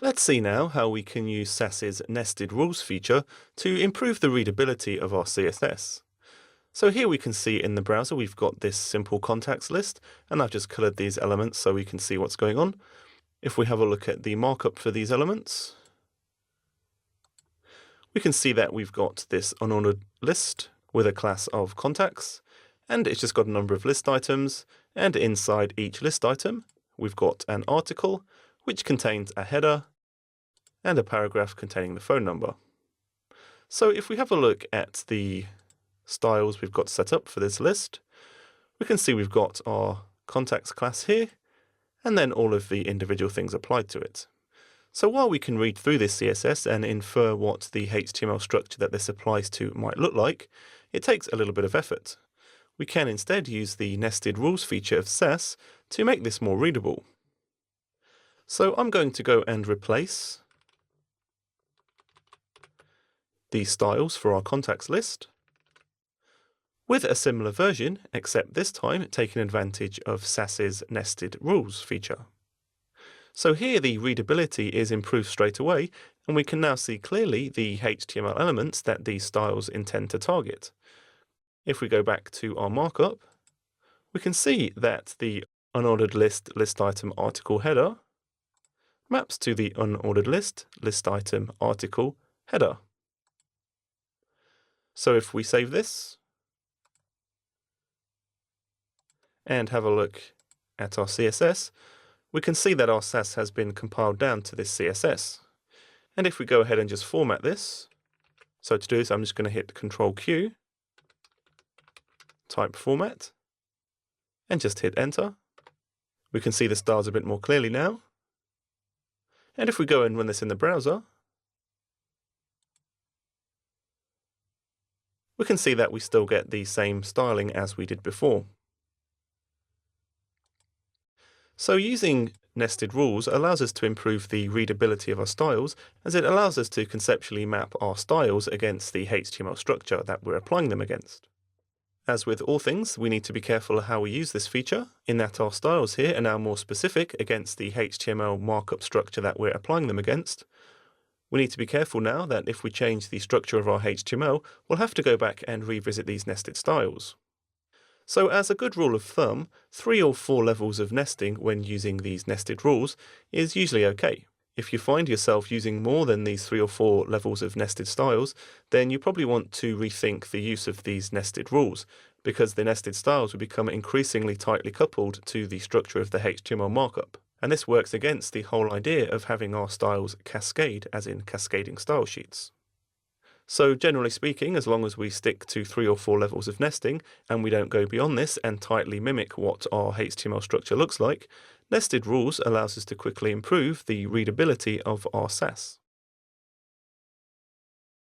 Let's see now how we can use CSS's nested rules feature to improve the readability of our CSS. So here we can see in the browser we've got this simple contacts list, and I've just colored these elements so we can see what's going on. If we have a look at the markup for these elements, we can see that we've got this unordered list with a class of contacts, and it's just got a number of list items, and inside each list item we've got an article which contains a header and a paragraph containing the phone number. So if we have a look at the styles we've got set up for this list, we can see we've got our contacts class here, and then all of the individual things applied to it. So while we can read through this CSS and infer what the HTML structure that this applies to might look like, it takes a little bit of effort. We can instead use the nested rules feature of CSS to make this more readable. So I'm going to go and replace the styles for our contacts list with a similar version, except this time taking advantage of CSS's nested rules feature. So here the readability is improved straight away, and we can now see clearly the HTML elements that these styles intend to target. If we go back to our markup, we can see that the unordered list list item article header maps to the unordered list list item article header. So if we save this and have a look at our CSS, we can see that our CSS has been compiled down to this CSS. And if we go ahead and just format this, so to do this I'm just going to hit Ctrl Q, type format, and just hit enter. We can see the styles a bit more clearly now. And if we go and run this in the browser, we can see that we still get the same styling as we did before. So using nested rules allows us to improve the readability of our styles, as it allows us to conceptually map our styles against the HTML structure that we're applying them against. As with all things, we need to be careful how we use this feature, in that our styles here are now more specific against the HTML markup structure that we're applying them against. We need to be careful now that if we change the structure of our HTML, we'll have to go back and revisit these nested styles. So as a good rule of thumb, 3 or 4 levels of nesting when using these nested rules is usually okay. If you find yourself using more than these 3 or 4 levels of nested styles, then you probably want to rethink the use of these nested rules, because the nested styles will become increasingly tightly coupled to the structure of the HTML markup. And this works against the whole idea of having our styles cascade, as in cascading style sheets. So generally speaking, as long as we stick to 3 or 4 levels of nesting, and we don't go beyond this and tightly mimic what our HTML structure looks like, nested rules allows us to quickly improve the readability of our CSS.